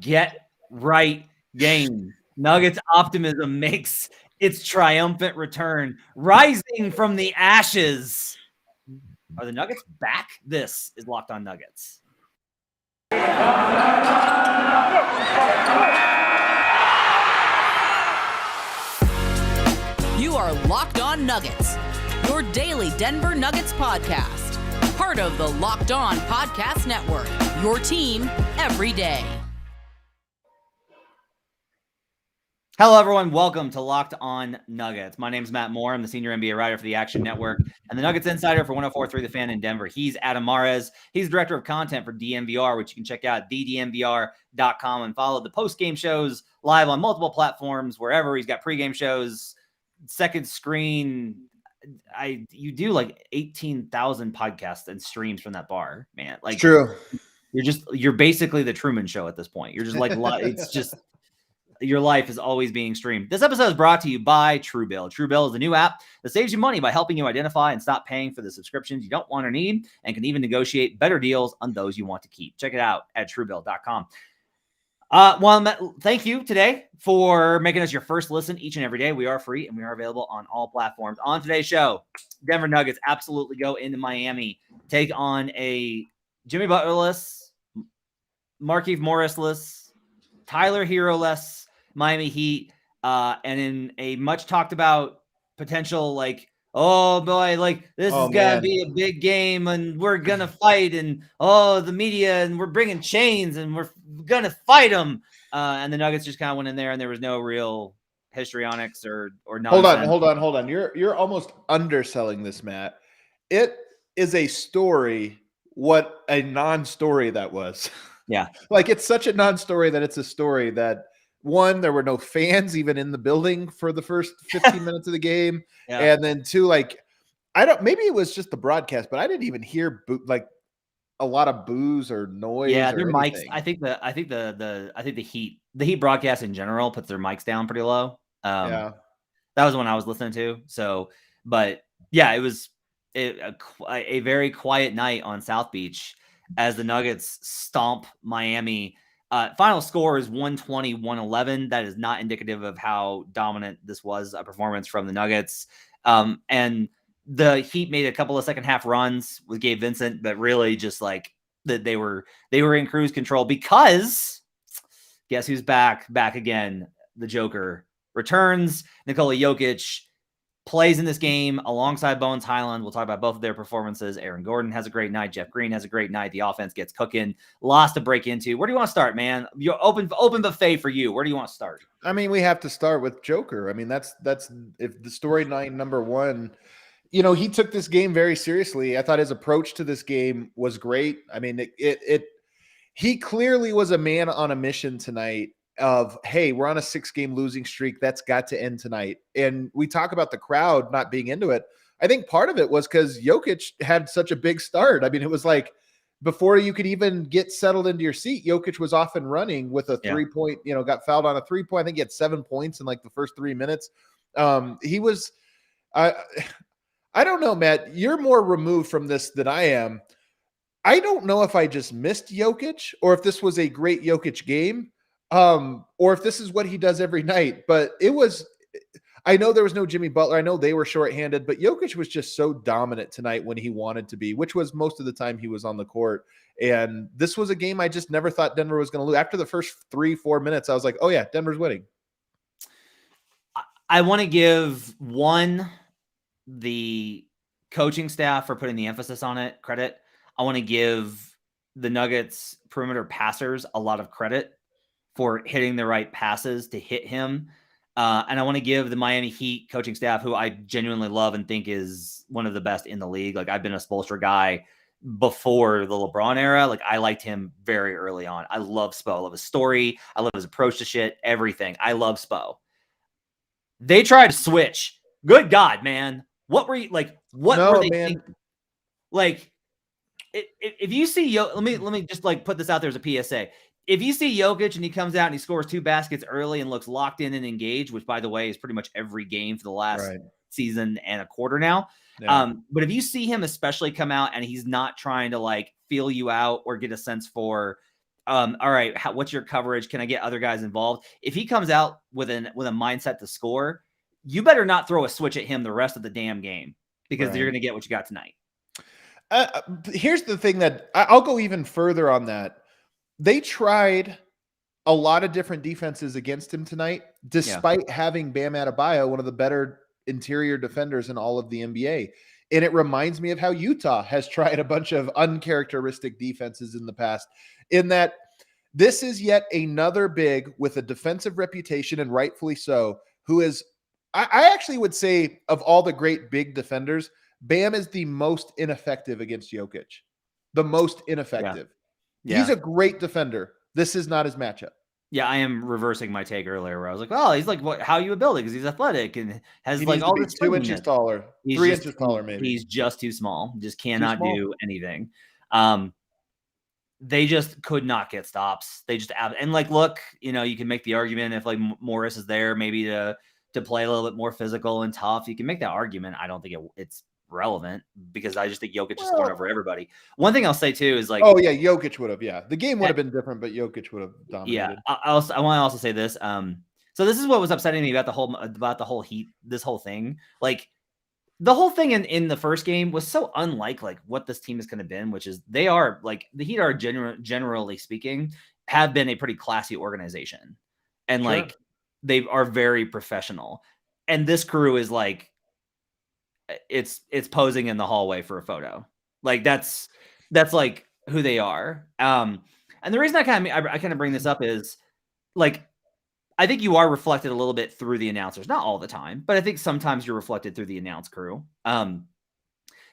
Get right game. Nuggets optimism makes its triumphant return, rising from the ashes. Are the Nuggets back? This is Locked On Nuggets. You are Locked On Nuggets, your daily Denver Nuggets podcast. Part of the Locked On Podcast Network, your team every day. Hello, everyone. Welcome to Locked On Nuggets. My name is Matt Moore. I'm the senior NBA writer for the Action Network and the Nuggets insider for 104.3 The Fan in Denver. He's Adam Mares. He's director of content for DNVR, which you can check out at thednvr.com and follow the post-game shows live on multiple platforms, wherever. He's got pregame shows, second screen. You do like 18,000 podcasts and streams from that bar, man. Like, true. You're basically the Truman Show at this point. You're just like, it's just, your life is always being streamed. This episode is brought to you by TrueBill. TrueBill is a new app that saves you money by helping you identify and stop paying for the subscriptions you don't want or need, and can even negotiate better deals on those you want to keep. Check it out at TrueBill.com. Thank you today for making us your first listen each and every day. We are free and we are available on all platforms. On today's show, Denver Nuggets absolutely go into Miami, take on a Jimmy Butler-less, Markieff Morris-less, Tyler Herro-less Miami Heat, and in a much talked about potential, like, oh boy, like this is gonna be a big game and we're gonna fight, and the media, and we're bringing chains and we're gonna fight them, and the Nuggets just kind of went in there and there was no real histrionics or nonsense. Hold on. You're almost underselling this, Matt. It is a story. What a non-story that was. Yeah, like it's such a non-story that it's a story that. One, there were no fans even in the building for the first 15 minutes of the game. Yeah. And then two, like, maybe it was just the broadcast, but I didn't even hear like a lot of boos or noise. Yeah, or their mics. anything. I think the Heat broadcast in general puts their mics down pretty low. Yeah. That was when I was listening to. So, but yeah, it was a very quiet night on South Beach as the Nuggets stomp Miami. Final score is 120-111. That is not indicative of how dominant this was a performance from the Nuggets. And the Heat made a couple of second half runs with Gabe Vincent, but really just like that they were in cruise control, because guess who's back again? The Joker returns. Nikola Jokic plays in this game alongside Bones Hyland. We'll talk about both of their performances. Aaron Gordon has a great night. Jeff Green has a great night. The offense gets cooking. Lots to break into. Where do you want to start, man? You're open buffet for you. Where do you want to start? I mean, we have to start with Joker. I mean, that's if the storyline number one. You know, he took this game very seriously. I thought his approach to this game was great. I mean, he clearly was a man on a mission tonight. Of, hey, we're on a 6-game losing streak. That's got to end tonight. And we talk about the crowd not being into it. I think part of it was because Jokic had such a big start. I mean, it was like before you could even get settled into your seat, Jokic was off and running with a 3-point, got fouled on a 3-point. I think he had 7 points in like the first 3 minutes. He was, I don't know, Matt, you're more removed from this than I am. I don't know if I just missed Jokic or if this was a great Jokic game. Or if this is what he does every night, but I know there was no Jimmy Butler. I know they were shorthanded, but Jokic was just so dominant tonight when he wanted to be, which was most of the time he was on the court. And this was a game I just never thought Denver was going to lose. After the first 3-4 minutes, I was like, oh yeah, Denver's winning. I want to give the coaching staff for putting the emphasis on it credit. I want to give the Nuggets perimeter passers a lot of credit for hitting the right passes to hit him. And I want to give the Miami Heat coaching staff, who I genuinely love and think is one of the best in the league. Like, I've been a Spoelstra guy before the LeBron era. Like, I liked him very early on. I love Spo. I love his story. I love his approach to shit, everything. I love Spo. They tried to switch. Good God, man. What were you like? What were they thinking? Like, if you see, let me just like put this out there as a PSA. If you see Jokic and he comes out and he scores 2 baskets early and looks locked in and engaged, which, by the way, is pretty much every game for the last season and a quarter now. Yeah. But if you see him especially come out and he's not trying to like feel you out or get a sense for all right, what's your coverage? Can I get other guys involved? If he comes out with a mindset to score, you better not throw a switch at him the rest of the damn game, because you're going to get what you got tonight. Here's the thing that I'll go even further on that. They tried a lot of different defenses against him tonight, despite having Bam Adebayo, one of the better interior defenders in all of the NBA. And it reminds me of how Utah has tried a bunch of uncharacteristic defenses in the past, in that this is yet another big with a defensive reputation, and rightfully so, who is, I actually would say, of all the great big defenders, Bam is the most ineffective against Jokic. The most ineffective. Yeah. He's a great defender. This is not his matchup. Yeah, I am reversing my take earlier where I was like, well, he's like, what? How you build it? Because he's athletic and has he like all this 2 inches taller, 3 inches taller, maybe. He's just too small. Just cannot do anything. They just could not get stops. They just and like, look, you can make the argument if like Morris is there, maybe to play a little bit more physical and tough. You can make that argument. I don't think it's relevant, because I just think Jokic is scoring over everybody. One thing I'll say too is like, oh yeah, Jokic would have, the game would have been different, but Jokic would have dominated. Yeah, I want to also say this. So this is what was upsetting me about the whole Heat, this whole thing. Like, the whole thing in the first game was so unlike like what this team is going to be, which is they are like, the Heat are generally speaking have been a pretty classy organization, and like they are very professional. And this crew is like, it's posing in the hallway for a photo. Like that's like who they are. And the reason I kind of bring this up is like, I think you are reflected a little bit through the announcers, not all the time, but I think sometimes you're reflected through the announce crew. And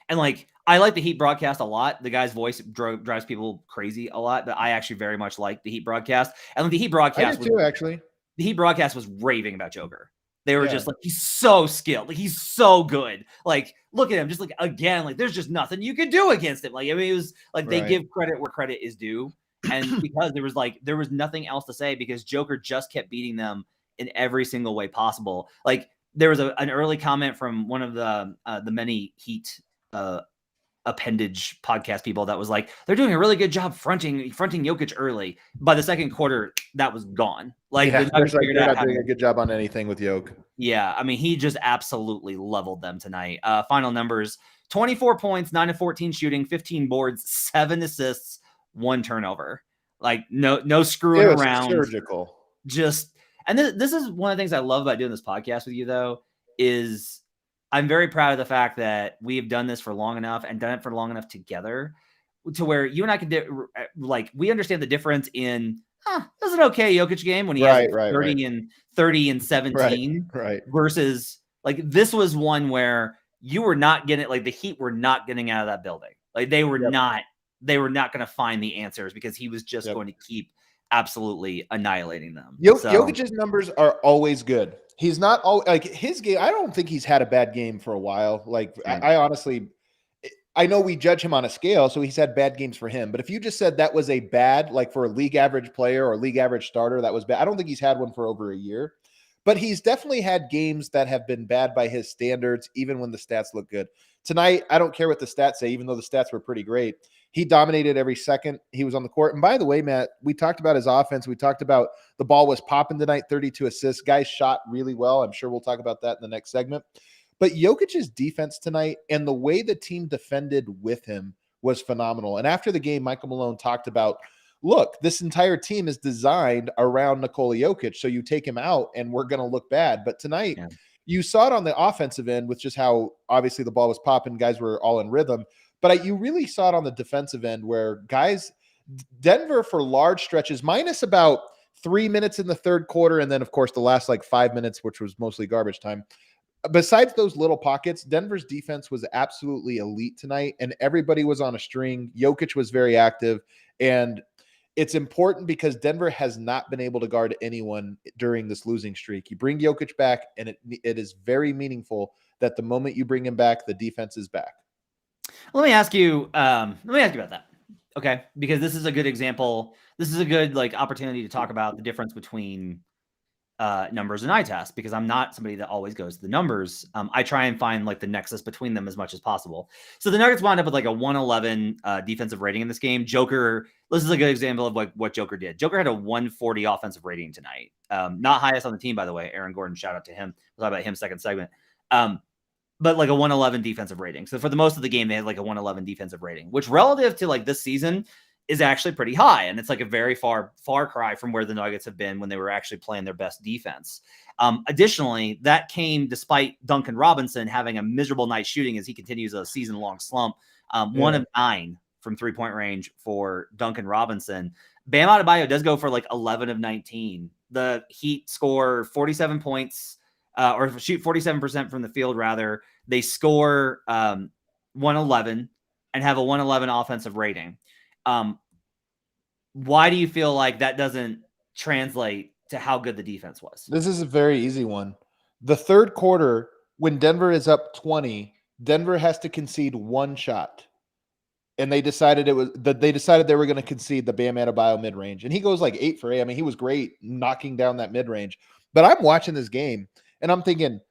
like, I like the Heat broadcast a lot. The guy's voice drives people crazy a lot, but I actually very much like the Heat broadcast. And the Heat broadcast the Heat broadcast was raving about Joker. They were just like, he's so skilled. Like, he's so good. Like, look at him. Just like, again, like, there's just nothing you could do against him. Like, I mean, it was like, they give credit where credit is due. And because there was nothing else to say, because Joker just kept beating them in every single way possible. Like, there was an early comment from one of the many Heat appendage podcast people that was like, they're doing a really good job fronting Jokic early. By the second quarter, that was gone. Like, they're not doing a good job on anything with Jokic. Yeah, I mean, he just absolutely leveled them tonight. Final numbers: 24 points, 9 of 14 shooting, 15 boards, 7 assists, 1 turnover. Like, no screwing around. Surgical. Just, and this is one of the things I love about doing this podcast with you, though, is I'm very proud of the fact that we have done this for long enough and done it for long enough together to where you and I can we understand the difference in, it was an okay Jokic game when he has 30 and 17 versus like, this was one where you were not getting, like, the Heat were not getting out of that building. Like, they were not going to find the answers, because he was just going to keep absolutely annihilating them. Jokic's numbers are always good. He's not all like his game. I don't think he's had a bad game for a while. Like, I honestly, I know we judge him on a scale, so he's had bad games for him. But if you just said that was a bad, like for a league average player or league average starter, that was bad. I don't think he's had one for over a year, but he's definitely had games that have been bad by his standards, even when the stats look good. Tonight, I don't care what the stats say, even though the stats were pretty great. He dominated every second he was on the court. And by the way, Matt, we talked about his offense. We talked about the ball was popping tonight, 32 assists. Guys shot really well. I'm sure we'll talk about that in the next segment. But Jokic's defense tonight and the way the team defended with him was phenomenal. And after the game, Michael Malone talked about, look, this entire team is designed around Nikola Jokic. So you take him out and we're going to look bad. But tonight, you saw it on the offensive end with just how obviously the ball was popping. Guys were all in rhythm. But you really saw it on the defensive end where Denver for large stretches, minus about 3 minutes in the third quarter. And then, of course, the last like 5 minutes, which was mostly garbage time. Besides those little pockets, Denver's defense was absolutely elite tonight, and everybody was on a string. Jokic was very active, and it's important because Denver has not been able to guard anyone during this losing streak. You bring Jokic back, and it is very meaningful that the moment you bring him back, the defense is back. Let me ask you about that. Okay. Because this is a good example. This is a good like opportunity to talk about the difference between numbers and eye test, because I'm not somebody that always goes to the numbers. I try and find like the nexus between them as much as possible. So the Nuggets wound up with like a 111 defensive rating in this game. Joker, this is a good example of like what Joker did. Joker had a 140 offensive rating tonight. Not highest on the team, by the way. Aaron Gordon, shout out to him. We'll talk about him second segment. But like a 111 defensive rating. So for the most of the game, they had like a 111 defensive rating, which relative to like this season is actually pretty high. And it's like a very far cry from where the Nuggets have been when they were actually playing their best defense. Additionally, that came despite Duncan Robinson having a miserable night shooting as he continues a season-long slump. 1 of 9 from three-point range for Duncan Robinson. Bam Adebayo does go for like 11 of 19. The Heat score 47 points, or shoot 47% from the field, rather. They score 111 and have a 111 offensive rating. Why do you feel like that doesn't translate to how good the defense was? This is a very easy one. The third quarter, when Denver is up 20, Denver has to concede one shot. And they decided they were going to concede the Bam Adebayo mid-range. And he goes like 8 for 8. I mean, he was great knocking down that mid-range. But I'm watching this game and I'm thinking,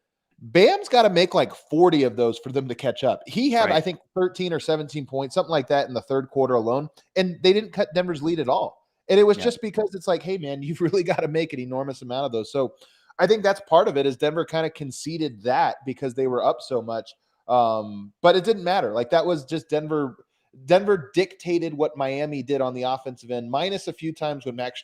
Bam's got to make like 40 of those for them to catch up. He had, I think, 13 or 17 points, something like that in the third quarter alone. And they didn't cut Denver's lead at all. And it was just because it's like, hey, man, you've really got to make an enormous amount of those. So I think that's part of it, is Denver kind of conceded that because they were up so much. But it didn't matter. Like, that was just Denver. Denver dictated what Miami did on the offensive end, minus a few times when Max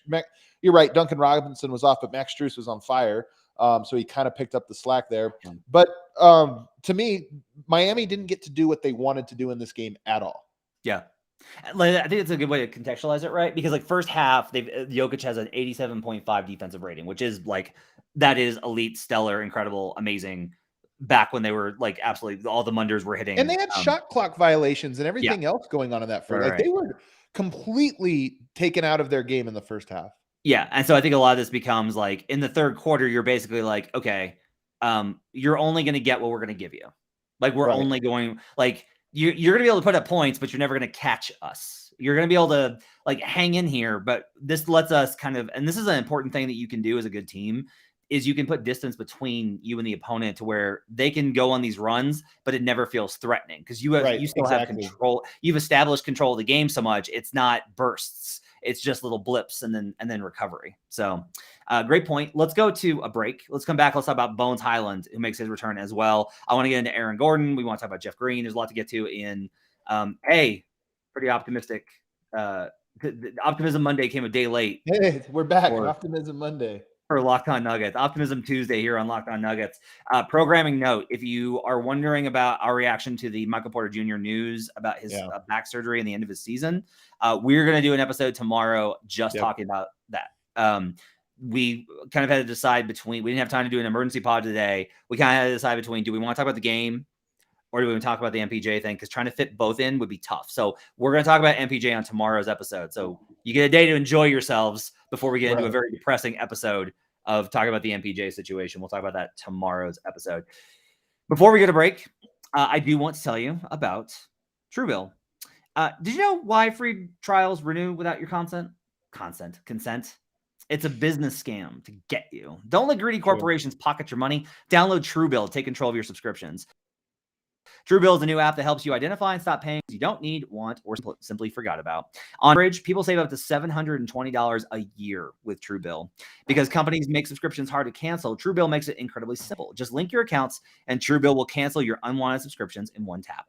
you're right, Duncan Robinson was off, but Max Strus was on fire. So he kind of picked up the slack there. But to me, Miami didn't get to do what they wanted to do in this game at all. Yeah. I think it's a good way to contextualize it, right? Because like first half, Jokic has an 87.5 defensive rating, which is like, that is elite, stellar, incredible, amazing. Back when they were like absolutely all the Munders were hitting. And they had shot clock violations and everything else going on in that front. Like they were completely taken out of their game in the first half. Yeah. And so I think a lot of this becomes like in the third quarter, you're basically like, okay, you're only going to get what we're going to give you. Like we're only going, like you're going to be able to put up points, but you're never going to catch us. You're going to be able to like hang in here, but this lets us kind of, and this is an important thing that you can do as a good team, is you can put distance between you and the opponent to where they can go on these runs, but it never feels threatening because you still have control. You've established control of the game so much. It's not bursts. It's just little blips and then recovery. So great point. Let's go to a break. Let's come back. Let's talk about Bones Hyland, who makes his return as well. I want to get into Aaron Gordon. We want to talk about Jeff Green. There's a lot to get to in pretty optimistic. Optimism Monday came a day late. Hey, we're back. Optimism Monday. For Locked On Nuggets. Optimism Tuesday here on Locked On Nuggets. Programming note, if you are wondering about our reaction to the Michael Porter Jr. news about his back surgery and the end of his season, we're going to do an episode tomorrow just talking about that. We kind of had to decide between, we didn't have time to do an emergency pod today. We kind of had to decide between, do we want to talk about the game or do we want to talk about the MPJ thing? Because trying to fit both in would be tough. So we're going to talk about MPJ on tomorrow's episode. So you get a day to enjoy yourselves before we get into a very depressing episode of talking about the MPJ situation. We'll talk about that tomorrow's episode. Before we get a break, I do want to tell you about TrueBill. Did you know why free trials renew without your consent? Consent. It's a business scam to get you. Don't let greedy corporations pocket your money. Download TrueBill to take control of your subscriptions. TrueBill is a new app that helps you identify and stop paying you don't need, want, or simply forgot about. On average, people save up to $720 a year with TrueBill. Because companies make subscriptions hard to cancel, TrueBill makes it incredibly simple. Just link your accounts, and TrueBill will cancel your unwanted subscriptions in one tap.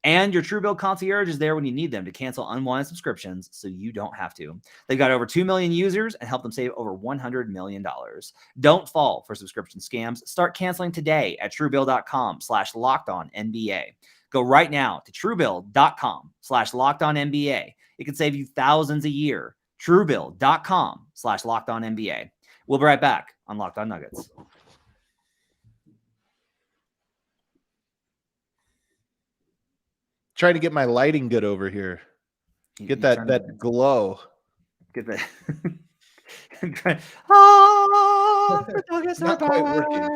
And your TrueBill concierge is there when you need them to cancel unwanted subscriptions so you don't have to. They've got over 2 million users and help them save over $100 million. Don't fall for subscription scams. Start canceling today at TrueBill.com/LockedOnNBA. Go right now to TrueBill.com/LockedOnNBA. It can save you thousands a year. TrueBill.com/LockedOnNBA. We'll be right back on Locked On Nuggets. Trying to get my lighting good over here. Get that glow. Get that. It's not quite working.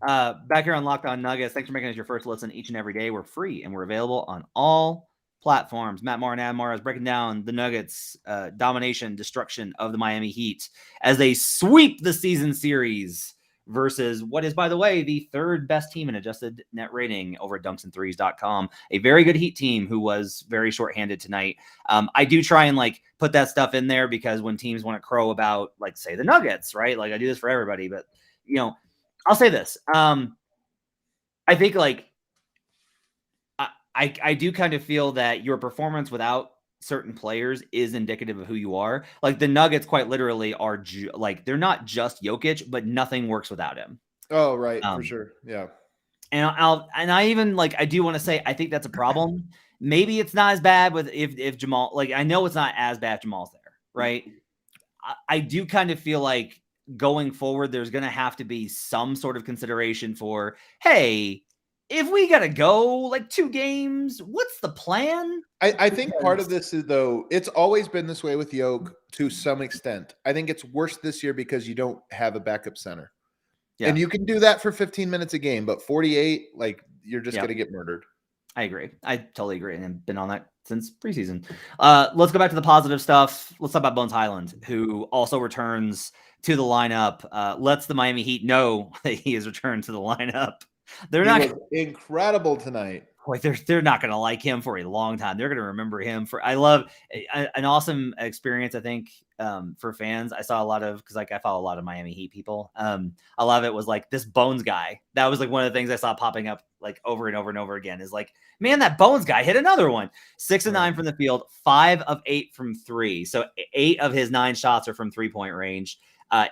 Back here on Locked On Nuggets. Thanks for making us your first listen each and every day. We're free and we're available on all platforms. Matt Moore and Adam Morris breaking down the Nuggets' domination, destruction of the Miami Heat as they sweep the season series versus what is, by the way, the third best team in adjusted net rating over at dunksandthrees.com. A very good Heat team who was very shorthanded tonight. I do try and like put that stuff in there because when teams want to crow about, like, say the Nuggets, right? Like I do this for everybody, but you know, I'll say this. I think like I do kind of feel that your performance without certain players is indicative of who you are. Like the Nuggets quite literally are like, they're not just Jokic, but nothing works without him. Oh, right. For sure. Yeah. And I even like, I do want to say, I think that's a problem. Maybe it's not as bad with if Jamal, like, I know it's not as bad if Jamal's there, right? I do kind of feel like going forward, there's going to have to be some sort of consideration for, hey, if we got to go like 2 games, what's the plan? I think part of this is, though, it's always been this way with Yoke to some extent. I think it's worse this year because you don't have a backup center. Yeah. And you can do that for 15 minutes a game, but 48, like, you're just going to get murdered. I agree. I totally agree. And I've been on that since preseason. Let's go back to the positive stuff. Let's talk about Bones Hyland, who also returns to the lineup. Lets the Miami Heat know that he has returned to the lineup. They're not incredible tonight. Boy, they're not going to like him for a long time. They're going to remember him for. I love an awesome experience. I think for fans, I saw a lot of, because like I follow a lot of Miami Heat people. A lot of it was like this Bones guy. That was like one of the things I saw popping up like over and over and over again. Is like, man, that Bones guy hit another one. 6 of 9 from the field, 5 of 8 from 3. So 8 of his 9 shots are from 3-point range.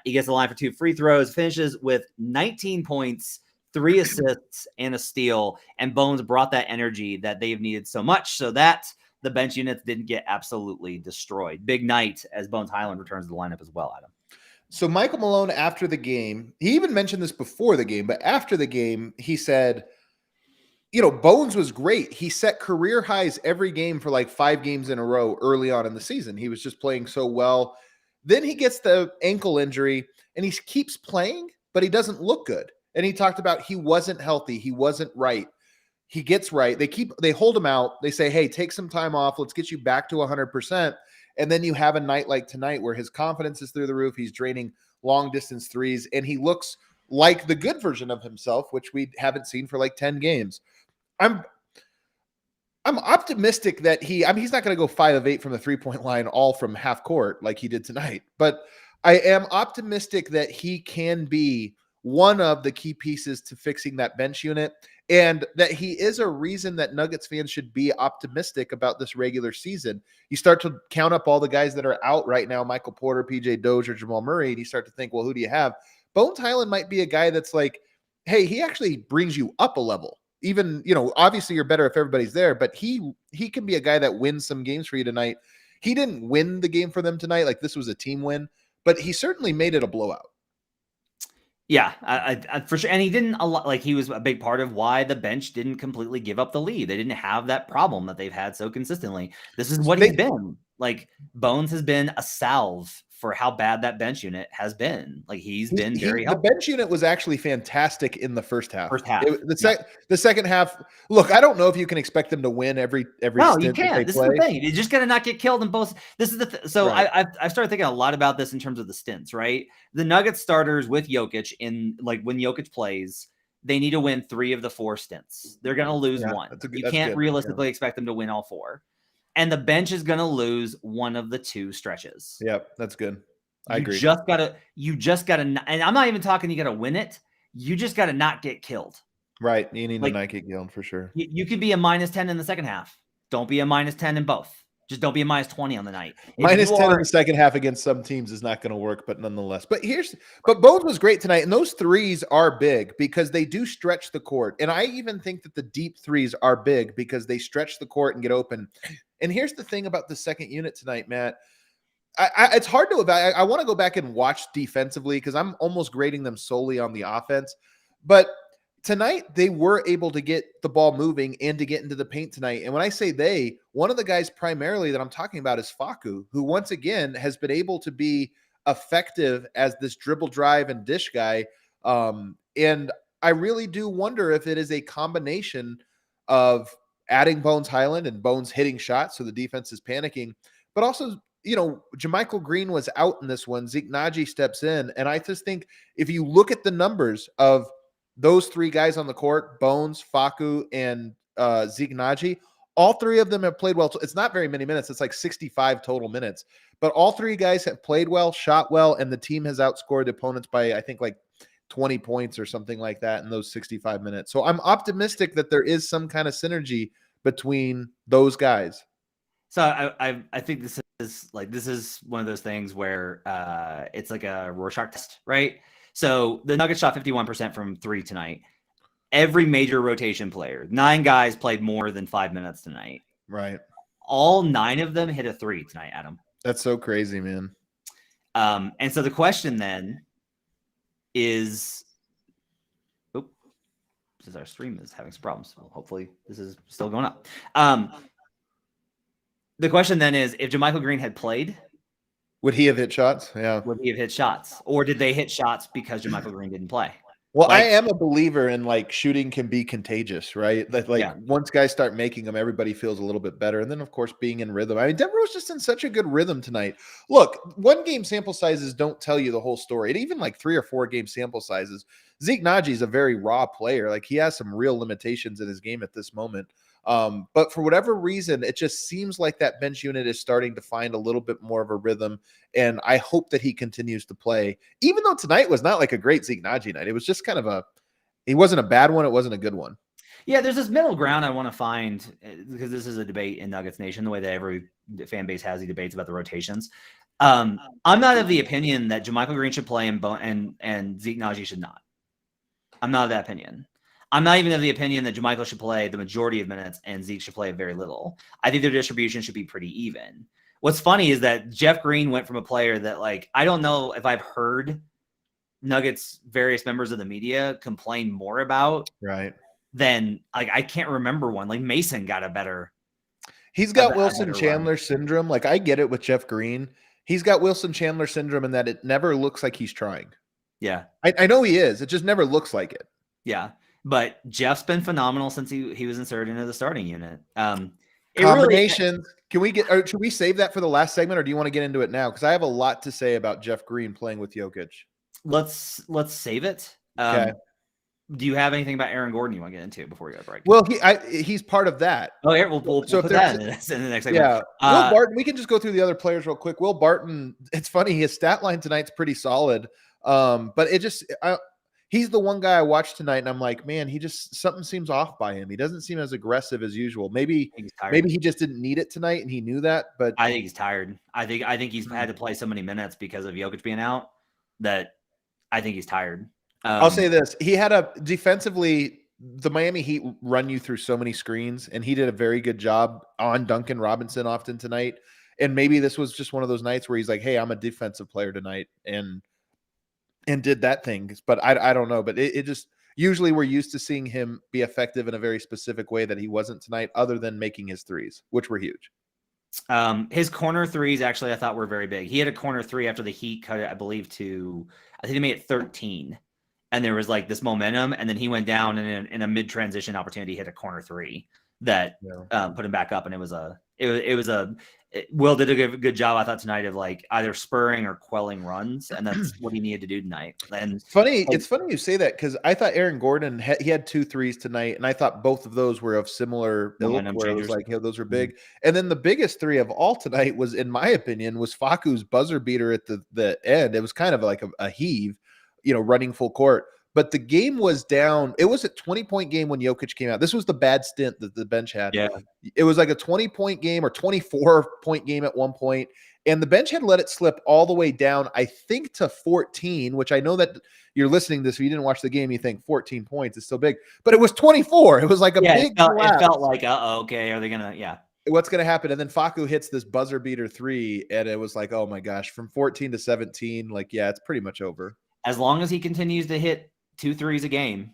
He gets the line for 2 free throws. Finishes with 19 points. 3 assists and a steal, and Bones brought that energy that they've needed so much so that the bench units didn't get absolutely destroyed. Big night as Bones Hyland returns to the lineup as well, Adam. So Michael Malone, after the game, he even mentioned this before the game, but after the game, he said, you know, Bones was great. He set career highs every game for like 5 games in a row early on in the season. He was just playing so well. Then he gets the ankle injury and he keeps playing, but he doesn't look good. And he talked about he wasn't healthy. He wasn't right. He gets right. They hold him out. They say, hey, take some time off. Let's get you back to 100%. And then you have a night like tonight where his confidence is through the roof. He's draining long distance threes and he looks like the good version of himself, which we haven't seen for like 10 games. I'm optimistic that he's not going to go 5 of 8 from the 3-point line, all from half court like he did tonight. But I am optimistic that he can be one of the key pieces to fixing that bench unit, and that he is a reason that Nuggets fans should be optimistic about this regular season. You start to count up all the guys that are out right now, Michael Porter, PJ Dozier, Jamal Murray, and you start to think, well, who do you have? Bones Hyland might be a guy that's like, hey, he actually brings you up a level. Even, you know, obviously you're better if everybody's there, but he can be a guy that wins some games for you tonight. He didn't win the game for them tonight. Like, this was a team win, but he certainly made it a blowout. Yeah, I for sure. And he didn't, like, he was a big part of why the bench didn't completely give up the lead. They didn't have that problem that they've had so consistently. This is what he's been. Like, Bones has been a salve for how bad that bench unit has been. Like, he's been very helpful. The bench unit was actually fantastic in the first half. The second half, look, I don't know if you can expect them to win every no, you can't. This is the thing. You just got to not get killed in both. This is the so right. I've started thinking a lot about this in terms of the stints, right? The Nuggets starters with Jokic in, like, when Jokic plays, they need to win 3 of the 4 stints. They're going to lose 1. You can't realistically expect them to win all 4. And the bench is going to lose 1 of the 2 stretches. Yep, that's good. I agree. You just gotta, and I'm not even talking you got to win it. You just got to not get killed. Right. You need to not get killed for sure. You could be a -10 in the second half. Don't be a -10 in both. Just don't be a -20 on the night. -10 in the second half against some teams is not going to work, but nonetheless. But Bones was great tonight. And those threes are big because they do stretch the court. And I even think that the deep threes are big because they stretch the court and get open. And here's the thing about the second unit tonight, Matt. It's hard to evaluate. I want to go back and watch defensively because I'm almost grading them solely on the offense. But tonight, they were able to get the ball moving and to get into the paint tonight. And when I say one of the guys primarily that I'm talking about is Facu, who once again has been able to be effective as this dribble drive and dish guy. And I really do wonder if it is a combination of adding Bones Hyland and Bones hitting shots, so the defense is panicking. But also, JaMychal Green was out in this one. Zeke Naji steps in. And I just think if you look at the numbers of those three guys on the court, Bones, Facu, and Zeke Naji, all three of them have played well. It's not very many minutes. It's like 65 total minutes. But all three guys have played well, shot well, and the team has outscored the opponents by, I think, like 20 points or something like that in those 65 minutes. So I'm optimistic that there is some kind of synergy between those guys. So I think this is one of those things where it's like a Rorschach test, right? So the Nuggets shot 51% from three tonight. Every major rotation player, 9 guys played more than 5 minutes tonight. Right. All 9 of them hit a three tonight, Adam. That's so crazy, man. And so the question then is, since our stream is having some problems, well, hopefully this is still going up. The question then is, if JaMychal Green had played, would he have hit shots? Yeah. Would he have hit shots? Or did they hit shots because JaMychal Green didn't play? Well, I am a believer in like shooting can be contagious, right? That once guys start making them, everybody feels a little bit better. And then, of course, being in rhythm. I mean, Denver was just in such a good rhythm tonight. Look, 1 game sample sizes don't tell you the whole story. And even like 3 or 4 game sample sizes, Zeke Naji is a very raw player. Like he has some real limitations in his game at this moment. But for whatever reason, it just seems like that bench unit is starting to find a little bit more of a rhythm. And I hope that he continues to play, even though tonight was not like a great Zeke Naji night. It was just kind of it wasn't a bad one. It wasn't a good one. Yeah. There's this middle ground I want to find, because this is a debate in Nuggets Nation, the way that every fan base has the debates about the rotations. I'm not of the opinion that JaMychal Green should play and Zeke Naji should not. I'm not of that opinion. I'm not even of the opinion that JaMychal should play the majority of minutes and Zeke should play very little. I think their distribution should be pretty even. What's funny is that Jeff Green went from a player that, like, I don't know if I've heard Nuggets various members of the media complain more about, right, than, like, I can't remember one. Like Mason got a better. He's got Wilson Chandler syndrome. Like, I get it with Jeff Green. He's got Wilson Chandler syndrome in that it never looks like he's trying. Yeah. I know he is. It just never looks like it. Yeah. But Jeff's been phenomenal since he was inserted into the starting unit. Combinations. Should we save that for the last segment, or do you want to get into it now? Because I have a lot to say about Jeff Green playing with Jokic. Let's save it. Okay. Do you have anything about Aaron Gordon you want to get into before we go to break? Well, he's part of that. Oh, yeah, we'll put that in the next segment. Yeah. Will Barton, we can just go through the other players real quick. Will Barton, it's funny, his stat line tonight's pretty solid. But it just he's the one guy I watched tonight, and I'm like, man, something seems off by him. He doesn't seem as aggressive as usual. Maybe he just didn't need it tonight, and he knew that. But I think he's tired. I think he's had to play so many minutes because of Jokic being out that I think he's tired. I'll say this: he had defensively, the Miami Heat run you through so many screens, and he did a very good job on Duncan Robinson often tonight. And maybe this was just one of those nights where he's like, "Hey, I'm a defensive player tonight," and did that thing. But I don't know. But it just, usually we're used to seeing him be effective in a very specific way that he wasn't tonight, other than making his threes, which were huge. His corner threes, actually, I thought were very big. He had a corner three after the Heat cut it, I believe, I think he made it 13. And there was like this momentum, and then he went down and in a mid-transition opportunity hit a corner three that put him back up. And Will did a good job, I thought, tonight of like either spurring or quelling runs, and that's what he needed to do tonight. And it's funny you say that, because I thought Aaron Gordon he had 2 threes tonight, and I thought both of those were of similar ilk, where it was like, those were big. And then the biggest three of all tonight was, in my opinion, was Facu's buzzer beater at the end. It was kind of like a heave, running full court. But the game was down. It was a 20-point game when Jokic came out. This was the bad stint that the bench had. Yeah. It was like a 20-point game or 24-point game at one point, and the bench had let it slip all the way down, I think, to 14, which I know that you're listening to this. If you didn't watch the game, you think 14 points is still big. But it was 24. It was like a big collapse. It felt like, okay, are they going to, what's going to happen? And then Facu hits this buzzer beater 3, and it was like, oh my gosh, from 14 to 17, like, it's pretty much over. As long as he continues to hit 2 threes a game.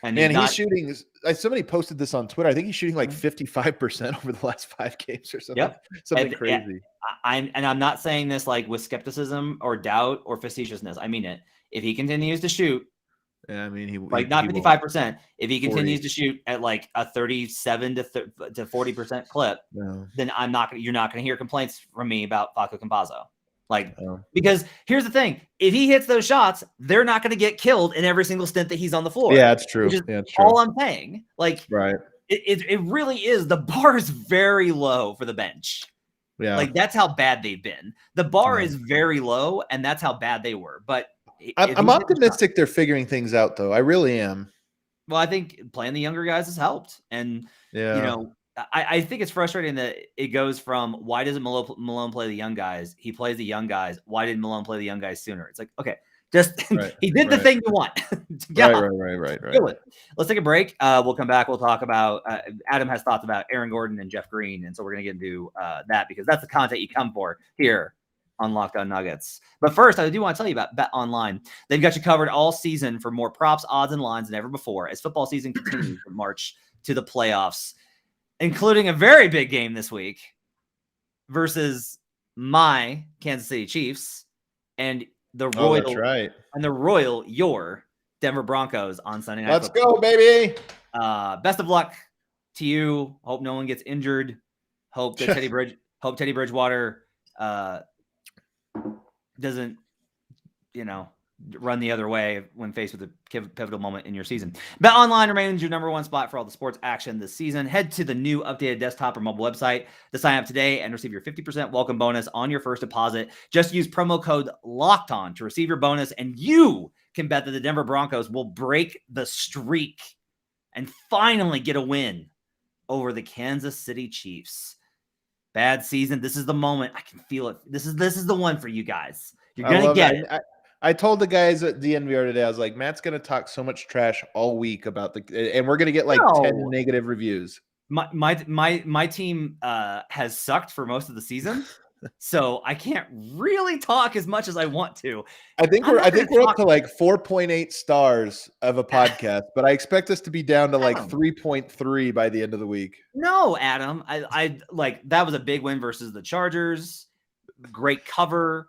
And he's shooting. Somebody posted this on Twitter. I think he's shooting like 55% over the last 5 games or something. Yep. Something crazy. I'm not saying this like with skepticism or doubt or facetiousness. I mean it. If he continues to shoot Yeah, I mean, like not 55%. If he continues to shoot at like a 37 to 40% clip, then you're not going to hear complaints from me about Facu Campazzo. Like, because here's the thing, if he hits those shots, they're not going to get killed in every single stint that he's on the floor. Yeah, it's true. Which is all I'm saying. Like, right. It really is. The bar is very low for the bench. Yeah. Like, that's how bad they've been. The bar is very low, and that's how bad they were. But I'm optimistic they're figuring things out, though. I really am. Well, I think playing the younger guys has helped. And, I think it's frustrating that it goes from, why doesn't Malone play the young guys? He plays the young guys. Why didn't Malone play the young guys sooner? It's like, okay, just he did the thing you want. Right. Let's take a break. We'll come back. We'll talk about Adam has thoughts about Aaron Gordon and Jeff Green. And so we're going to get into that, because that's the content you come for here on Locked On Nuggets. But first, I do want to tell you about BetOnline. They've got you covered all season for more props, odds, and lines than ever before as football season continues from March to the playoffs, including a very big game this week versus my Kansas City Chiefs and the your Denver Broncos on Sunday night. Let's go, baby. Best of luck to you. Hope no one gets injured. Hope that Teddy Bridgewater doesn't, run the other way when faced with a pivotal moment in your season. BetOnline remains your number one spot for all the sports action this season. Head to the new updated desktop or mobile website to sign up today and receive your 50% welcome bonus on your first deposit. Just use promo code LOCKEDON to receive your bonus, and you can bet that the Denver Broncos will break the streak and finally get a win over the Kansas City Chiefs. Bad season. This is the moment. I can feel it. This is the one for you guys. You're going to get it. I told the guys at DNVR today, I was like, Matt's going to talk so much trash all week about and we're going to get like 10 negative reviews. My team has sucked for most of the season, so I can't really talk as much as I want to. I think we're up to like 4.8 stars of a podcast, but I expect us to be down to like 3.3 by the end of the week. No, Adam, I like, that was a big win versus the Chargers. Great cover.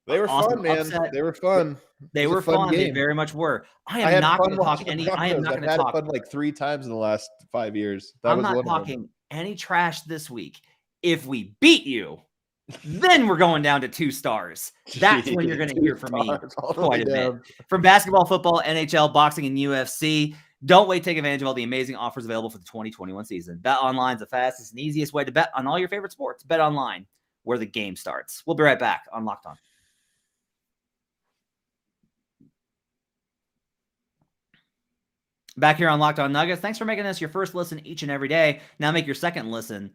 They were awesome, fun, man. Upset. They were fun. They were fun. Game. They very much were. I am not going to talk any. I am not going to talk fun like 3 times in the last 5 years. I'm not talking any trash this week. If we beat you, then we're going down to 2 stars. That's when you're going to hear from me quite a bit. From basketball, football, NHL, boxing, and UFC. Don't wait to take advantage of all the amazing offers available for the 2021 season. BetOnline is the fastest and easiest way to bet on all your favorite sports. BetOnline, where the game starts. We'll be right back on Locked On. Back here on Locked On Nuggets. Thanks for making us your first listen each and every day. Now make your second listen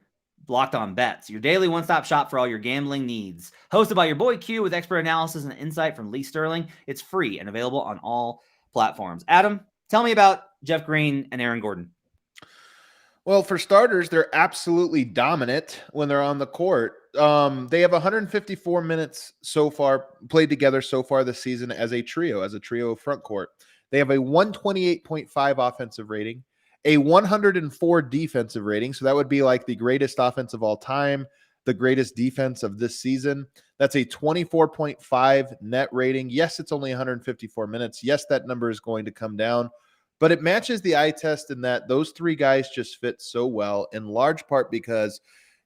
Locked On Bets, your daily one-stop shop for all your gambling needs. Hosted by your boy Q with expert analysis and insight from Lee Sterling. It's free and available on all platforms. Adam, tell me about Jeff Green and Aaron Gordon. Well, for starters, they're absolutely dominant when they're on the court. They have 154 minutes so far played together so far this season as a trio front court. They have a 128.5 offensive rating, a 104 defensive rating. So that would be like the greatest offense of all time, the greatest defense of this season. That's a 24.5 net rating. Yes, it's only 154 minutes. Yes, that number is going to come down, but it matches the eye test in that those 3 guys just fit so well, in large part because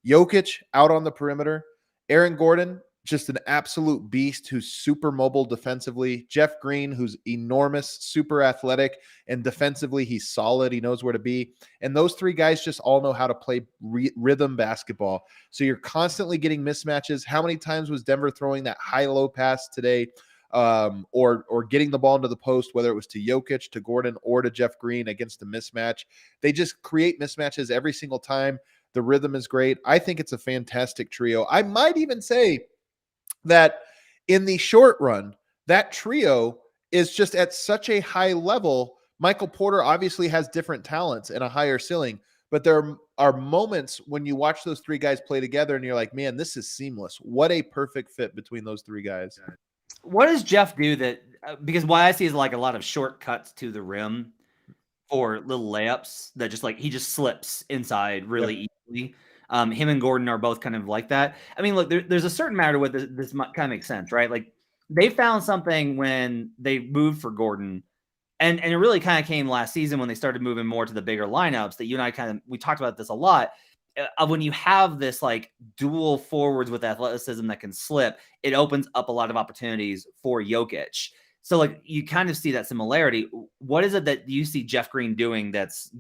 Jokic out on the perimeter, Aaron Gordon, just an absolute beast who's super mobile defensively. Jeff Green, who's enormous, super athletic, and defensively he's solid. He knows where to be. And those 3 guys just all know how to play rhythm basketball. So you're constantly getting mismatches. How many times was Denver throwing that high-low pass today, or getting the ball into the post, whether it was to Jokic, to Gordon, or to Jeff Green against a mismatch? They just create mismatches every single time. The rhythm is great. I think it's a fantastic trio. I might even say that in the short run, that trio is just at such a high level. Michael Porter obviously has different talents and a higher ceiling, but there are moments when you watch those 3 guys play together and you're like, man, this is seamless. What a perfect fit between those 3 guys. What does Jeff do that, because what I see is like a lot of shortcuts to the rim for little layups that just like, he just slips inside really easily. Him and Gordon are both kind of like that. I mean, look, there's a certain matter with this kind of makes sense, right? Like, they found something when they moved for Gordon And it really kind of came last season when they started moving more to the bigger lineups that you and I we talked about this a lot. When you have this like dual forwards with athleticism that can slip, it opens up a lot of opportunities for Jokic. So like you kind of see that similarity. What is it that you see Jeff Green doing that's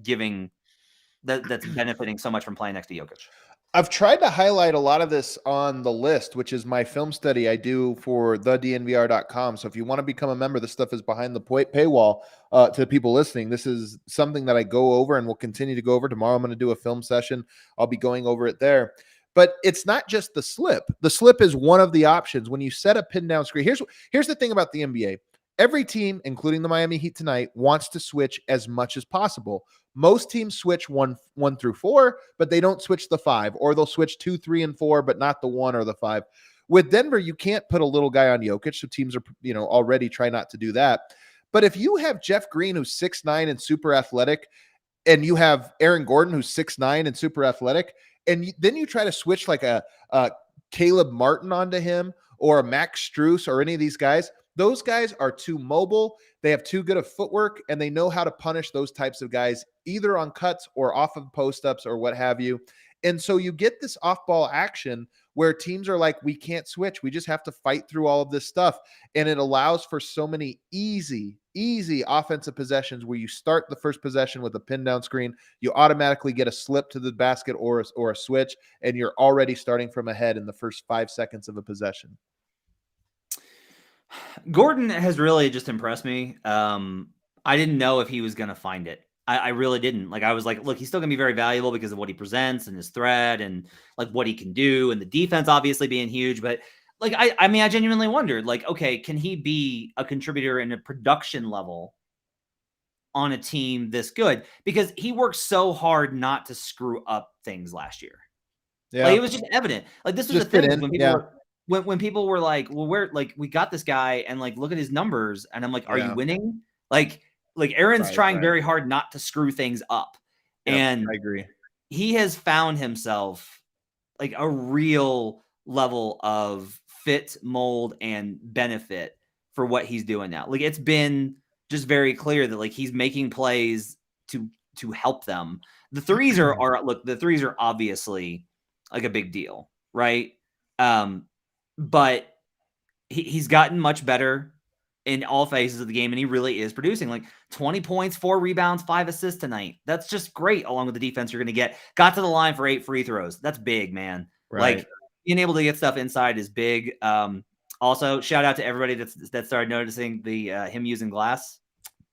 benefiting so much from playing next to Jokic? I've tried to highlight a lot of this on the list, which is my film study I do for thednvr.com. So if you want to become a member, this stuff is behind the paywall. To people listening, this is something that I go over and will continue to go over. Tomorrow I'm going to do a film session. I'll be going over it there. But it's not just the slip. The slip is one of the options. When you set a pin down screen, here's the thing about the NBA. Every team, including the Miami Heat tonight, wants to switch as much as possible. Most teams switch one through 4, but they don't switch the 5, or they'll switch 2, 3, and 4, but not the 1 or the 5. With Denver, you can't put a little guy on Jokic, so teams are, already try not to do that. But if you have Jeff Green, who's 6'9" and super athletic, and you have Aaron Gordon, who's 6'9" and super athletic, and then you try to switch like a Caleb Martin onto him, or a Max Strus, or any of these guys, those guys are too mobile. They have too good of footwork, and they know how to punish those types of guys either on cuts or off of post-ups or what have you. And so you get this off-ball action where teams are like, we can't switch. We just have to fight through all of this stuff. And it allows for so many easy offensive possessions where you start the first possession with a pin down screen. You automatically get a slip to the basket or a switch, and you're already starting from ahead in the first 5 seconds of a possession. Gordon has really just impressed me. I didn't know if he was going to find it. I really didn't. Like, I was like, look, he's still going to be very valuable because of what he presents and his threat and like what he can do, and the defense obviously being huge. But like, I mean, I genuinely wondered, like, okay, can he be a contributor in a production level on a team this good? Because he worked so hard not to screw up things last year. Yeah, like, it was just evident. Like, this was the thing when people when people were like, well, we got this guy and like, look at his numbers. And I'm like, are you winning? Like Aaron's trying very hard not to screw things up. Yep, and I agree. He has found himself like a real level of fit, mold, and benefit for what he's doing now. Like, it's been just very clear that like he's making plays to help them. The threes the threes are obviously like a big deal, right? But he's gotten much better in all phases of the game, and he really is producing like 20 points, 4 rebounds, 5 assists tonight. That's just great, along with the defense you're going to get. Got to the line for 8 free throws. That's big, man. Right. Like, being able to get stuff inside is big. Also, shout out to everybody that started noticing the him using glass.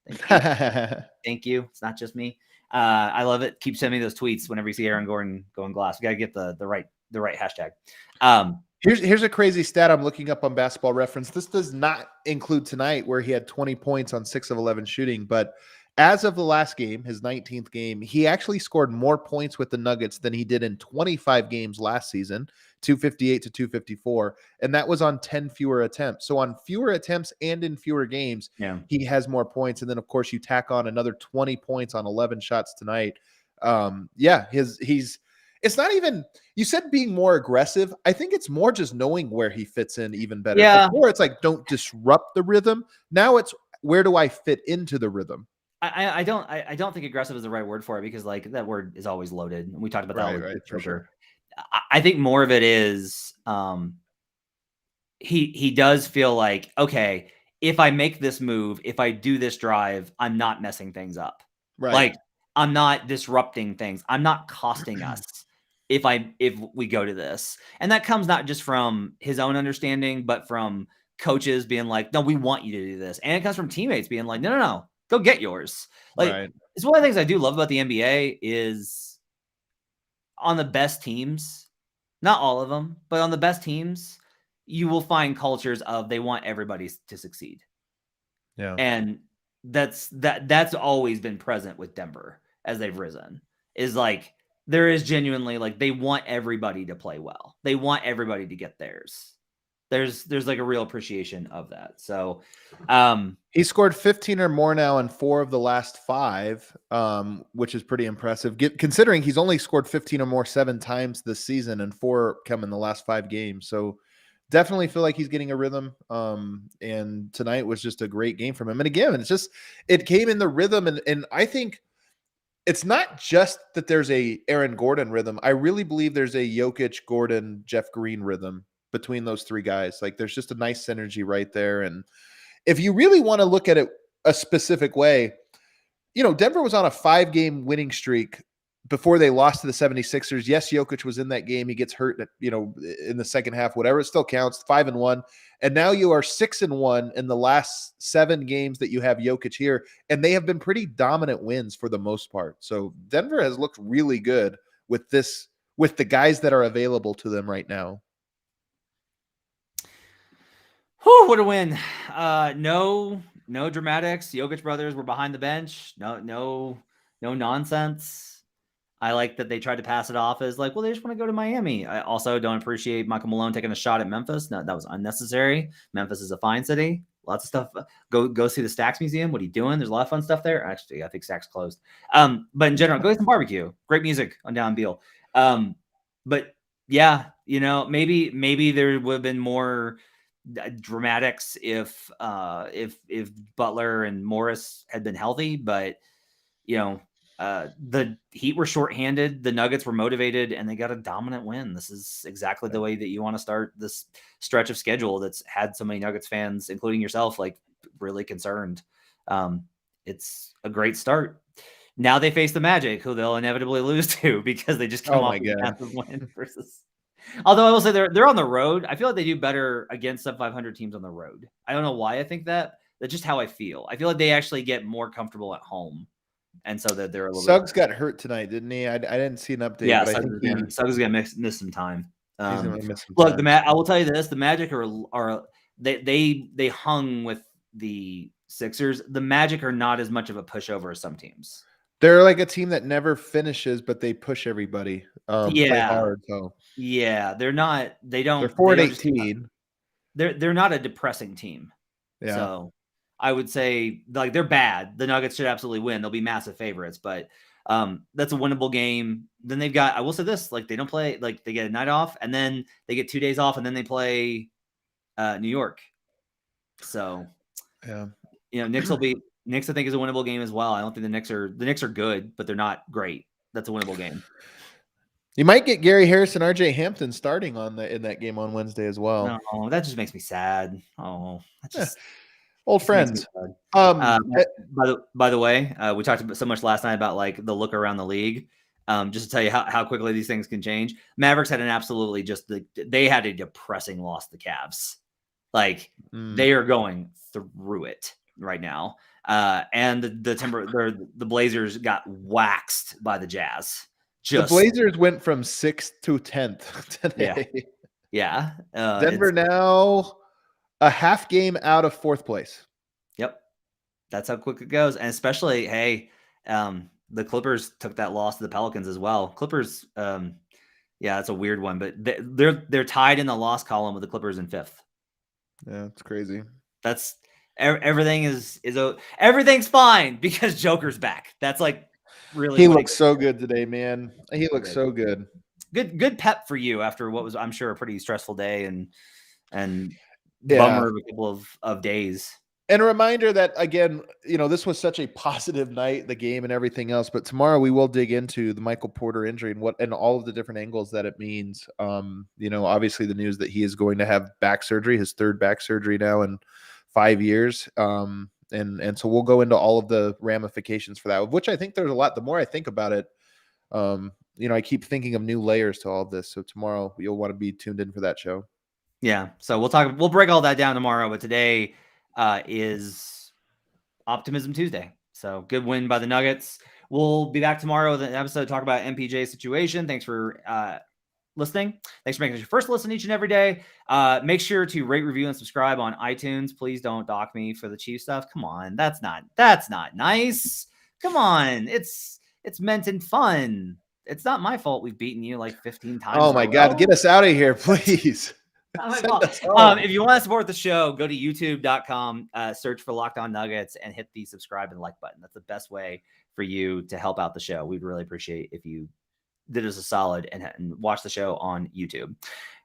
Thank you. It's not just me. I love it. Keep sending me those tweets whenever you see Aaron Gordon going glass. We got to get the right hashtag. Here's a crazy stat I'm looking up on Basketball Reference. This does not include tonight where he had 20 points on 6 of 11 shooting, but as of the last game, his 19th game, he actually scored more points with the Nuggets than he did in 25 games last season, 258 to 254, and that was on 10 fewer attempts. So on fewer attempts and in fewer games, he has more points. And then, of course, you tack on another 20 points on 11 shots tonight. It's not even, you said being more aggressive. I think it's more just knowing where he fits in even better. Yeah. Before it's like, don't disrupt the rhythm. Now it's, where do I fit into the rhythm? I don't think aggressive is the right word for it, because like that word is always loaded. And we talked about that for sure. I think more of it is he does feel like, okay, if I make this move, if I do this drive, I'm not messing things up. Right. Like, I'm not disrupting things. I'm not costing us if we go to this. And that comes not just from his own understanding, but from coaches being like, no, we want you to do this. And it comes from teammates being like, no, go get yours. Like, It's one of the things I do love about the NBA is on the best teams, not all of them, but on the best teams, you will find cultures of they want everybody to succeed. Yeah. And that's always been present with Denver as they've risen, is like, there is genuinely like, they want everybody to play well. They want everybody to get theirs. There's like a real appreciation of that. So he scored 15 or more now in 4 of the last 5, which is pretty impressive considering he's only scored 15 or more 7 times this season, and 4 come in the last 5 games. So definitely feel like he's getting a rhythm. And tonight was just a great game from him. And again, it came in the rhythm. And I think it's not just that there's a Aaron Gordon rhythm. I really believe there's a Jokic, Gordon, Jeff Green rhythm between those three guys. Like there's just a nice synergy right there. And if you really want to look at it a specific way, Denver was on a 5-game winning streak before they lost to the 76ers. Yes, Jokic was in that game. He gets hurt, in the second half, whatever. It still counts, 5-1. And now you are 6-1 in the last 7 games that you have Jokic here. And they have been pretty dominant wins for the most part. So Denver has looked really good with the guys that are available to them right now. Whew, what a win. No dramatics. Jokic brothers were behind the bench. No nonsense. I like that they tried to pass it off as like, well, they just want to go to Miami. I also don't appreciate Michael Malone taking a shot at Memphis. No, that was unnecessary. Memphis is a fine city. Lots of stuff. Go see the Stax Museum. What are you doing? There's a lot of fun stuff there. Actually, I think Stax closed. But in general, go get some barbecue. Great music on Down Beale. But yeah, maybe there would have been more dramatics if Butler and Morris had been healthy, but the Heat were shorthanded, the Nuggets were motivated, and they got a dominant win. This is exactly the way that you want to start this stretch of schedule that's had so many Nuggets fans, including yourself, like really concerned. It's a great start. Now they face the Magic, who they'll inevitably lose to because they just come off a massive win versus. Although I will say they're on the road. I feel like they do better against sub 500 teams on the road. I don't know why I think that. That's just how I feel. I feel like they actually get more comfortable at home. And so that they're a little Suggs got hurt tonight, didn't he? I didn't see an update. Yeah, but Suggs is gonna miss some time. He's gonna miss some look, time. I will tell you this: the Magic are they hung with the Sixers. The Magic are not as much of a pushover as some teams. They're like a team that never finishes, but they push everybody. Play hard. So yeah, they're not. They don't. They're 4-18. They're not a depressing team. Yeah. So I would say like they're bad. The Nuggets should absolutely win. They'll be massive favorites, but that's a winnable game. Then they've got, I will say this, like they don't play, like they get a night off and then they get 2 days off and then they play New York. So yeah, Knicks I think is a winnable game as well. I don't think the Knicks are good, but they're not great. That's a winnable game. You might get Gary Harris and RJ Hampton starting in that game on Wednesday as well. No, that just makes me sad. Oh, that's just old friends. By the way, we talked about so much last night about like the look around the league. Just to tell you how quickly these things can change. Mavericks had an absolutely they had a depressing loss to the Cavs. Like they are going through it right now. And the Blazers got waxed by the Jazz. The Blazers went from 6th to 10th today. Yeah. Denver now a half game out of 4th place. Yep. That's how quick it goes. And especially, the Clippers took that loss to the Pelicans as well. Clippers, that's a weird one, but they're tied in the loss column with the Clippers in 5th. Yeah, it's crazy. That's everything everything's fine because Joker's back. That's like really. He looks so good today, man. He looks so good. Good pep for you after what was, I'm sure, a pretty stressful day and bummer of a couple of days. And a reminder that, again, this was such a positive night, the game and everything else. But tomorrow we will dig into the Michael Porter injury and all of the different angles that it means. Obviously the news that he is going to have back surgery, his 3rd back surgery now in 5 years. And so we'll go into all of the ramifications for that, of which I think there's a lot. The more I think about it, I keep thinking of new layers to all of this. So tomorrow you'll want to be tuned in for that show. Yeah. So we'll break all that down tomorrow. But today is Optimism Tuesday. So good win by the Nuggets. We'll be back tomorrow with an episode to talk about MPJ's situation. Thanks for listening. Thanks for making us your first listen each and every day. Make sure to rate, review, and subscribe on iTunes. Please don't dock me for the Chiefs stuff. Come on. That's not nice. Come on. It's meant in fun. It's not my fault we've beaten you like 15 times. Oh my God. Get us out of here, please. If you want to support the show, go to youtube.com, search for Locked On Nuggets and hit the subscribe and like button. That's the best way for you to help out the show. We'd really appreciate if you did us a solid and watch the show on YouTube.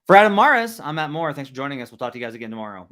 For Adam Morris, I'm Matt Moore. Thanks for joining us. We'll talk to you guys again tomorrow.